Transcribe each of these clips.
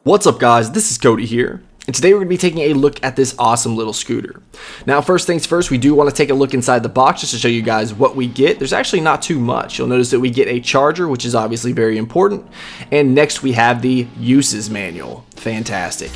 What's up guys, this is Cody here, and today we're going to be taking a look at this awesome little scooter. Now first things first, we do want to take a look inside the box just to show you guys what we get. There's actually not too much. You'll notice that we get a charger, which is obviously very important, and next we have the uses manual. Fantastic.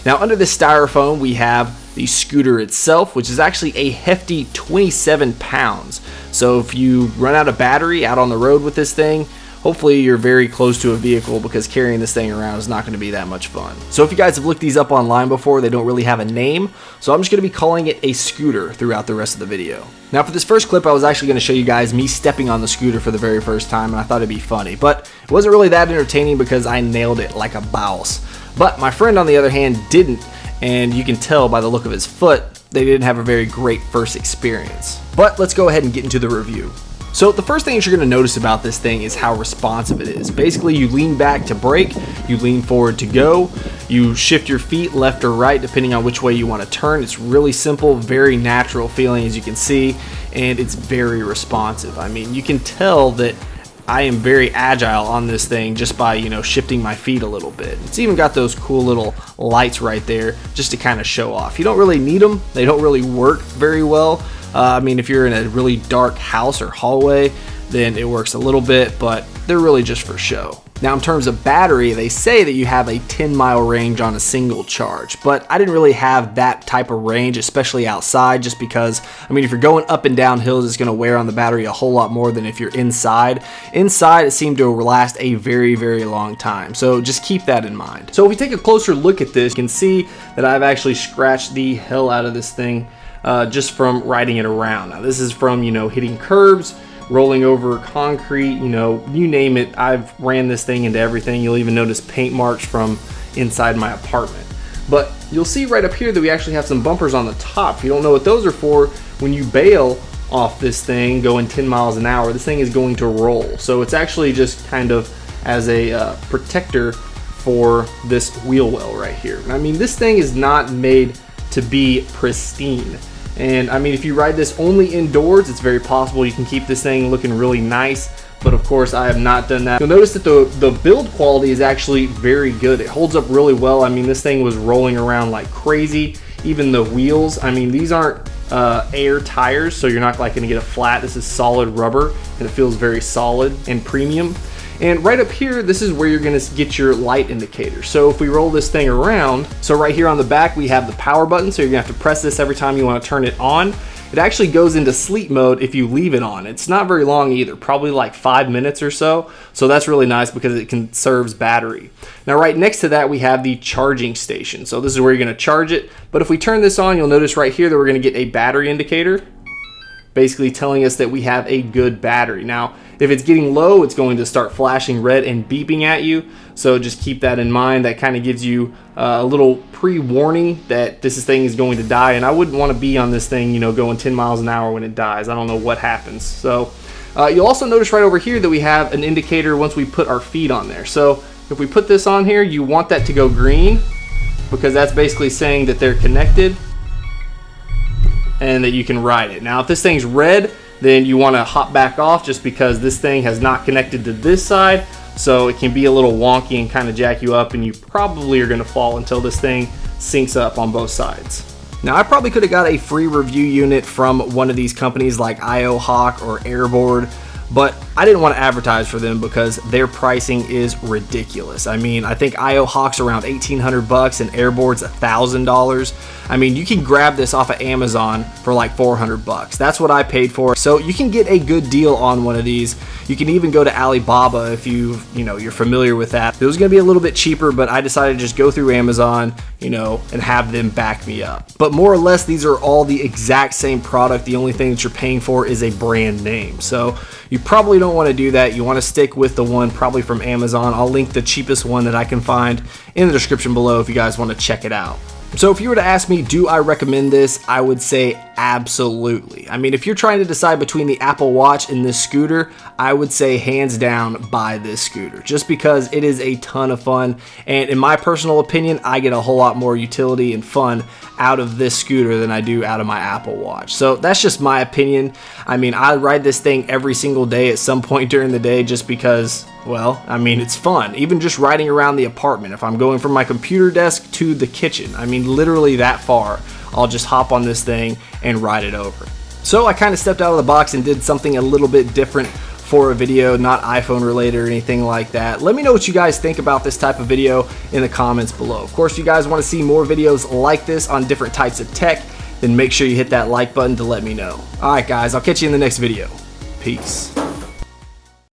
Now under the styrofoam we have the scooter itself, which is actually a hefty 27 pounds. So if you run out of battery out on the road with this thing, hopefully you're very close to a vehicle, because carrying this thing around is not going to be that much fun. So if you guys have looked these up online before, they don't really have a name, so I'm just going to be calling it a scooter throughout the rest of the video. Now for this first clip, I was actually going to show you guys me stepping on the scooter for the very first time, and I thought it'd be funny, but it wasn't really that entertaining because I nailed it like a boss. But my friend on the other hand didn't, and you can tell by the look of his foot, they didn't have a very great first experience. But let's go ahead and get into the review. So the first thing that you're going to notice about this thing is how responsive it is. Basically, you lean back to brake, you lean forward to go, you shift your feet left or right depending on which way you want to turn. It's really simple, very natural feeling as you can see, and it's very responsive. I mean, you can tell that I am very agile on this thing just by, shifting my feet a little bit. It's even got those cool little lights right there just to kind of show off. You don't really need them. They don't really work very well. I mean, if you're in a really dark house or hallway, then it works a little bit, but they're really just for show. Now, in terms of battery, they say that you have a 10-mile range on a single charge, but I didn't really have that type of range, especially outside, just because, I mean, if you're going up and down hills, it's going to wear on the battery a whole lot more than if you're inside. Inside, it seemed to last a very, very long time, so just keep that in mind. So if we take a closer look at this, you can see that I've actually scratched the hell out of this thing just from riding it around. Now, this is from, hitting curbs, rolling over concrete, you name it. I've ran this thing into everything. You'll even notice paint marks from inside my apartment. But you'll see right up here that we actually have some bumpers on the top. If you don't know what those are for, when you bail off this thing going 10 miles an hour, this thing is going to roll. So it's actually just kind of as a protector for this wheel well right here. I mean, this thing is not made to be pristine. And I mean, if you ride this only indoors, it's very possible you can keep this thing looking really nice, but of course I have not done that. You'll notice that the build quality is actually very good. It holds up really well. I mean, this thing was rolling around like crazy. Even the wheels, I mean, these aren't air tires, so you're not like gonna get a flat. This is solid rubber, and it feels very solid and premium. And right up here, this is where you're gonna get your light indicator. So if we roll this thing around, so right here on the back, we have the power button. So you're gonna have to press this every time you wanna turn it on. It actually goes into sleep mode if you leave it on. It's not very long either, probably like 5 minutes or so. So that's really nice because it conserves battery. Now right next to that, we have the charging station. So this is where you're gonna charge it. But if we turn this on, you'll notice right here that we're gonna get a battery indicator, basically telling us that we have a good battery. Now, if it's getting low, it's going to start flashing red and beeping at you. So just keep that in mind. That kind of gives you a little pre-warning that this thing is going to die. And I wouldn't want to be on this thing, going 10 miles an hour when it dies. I don't know what happens. So you'll also notice right over here that we have an indicator once we put our feet on there. So if we put this on here, you want that to go green, because that's basically saying that they're connected and that you can ride it. Now, if this thing's red, then you want to hop back off, just because this thing has not connected to this side, so it can be a little wonky and kind of jack you up, and you probably are going to fall until this thing syncs up on both sides. Now, I probably could have got a free review unit from one of these companies like IOHawk or Airboard, but I didn't want to advertise for them because their pricing is ridiculous. I mean, I think IOHawk's around $1,800 and Airboard's $1,000. I mean, you can grab this off of Amazon for like $400. That's what I paid for. So you can get a good deal on one of these. You can even go to Alibaba if you're familiar with that. It was going to be a little bit cheaper, but I decided to just go through Amazon, and have them back me up. But more or less, these are all the exact same product. The only thing that you're paying for is a brand name. So you probably don't want to do that. You want to stick with the one probably from Amazon. I'll link the cheapest one that I can find in the description below if you guys want to check it out. So if you were to ask me, do I recommend this? I would say absolutely. I mean, if you're trying to decide between the Apple Watch and this scooter, I would say hands down buy this scooter, just because it is a ton of fun, and in my personal opinion, I get a whole lot more utility and fun out of this scooter than I do out of my Apple Watch. So that's just my opinion. I mean, I ride this thing every single day at some point during the day just because, well, I mean, it's fun. Even just riding around the apartment, if I'm going from my computer desk to the kitchen, I mean, literally that far, I'll just hop on this thing and ride it over. So I kind of stepped out of the box and did something a little bit different for a video, not iPhone related or anything like that. Let me know what you guys think about this type of video in the comments below. Of course, if you guys want to see more videos like this on different types of tech, then make sure you hit that like button to let me know. Alright guys, I'll catch you in the next video. Peace.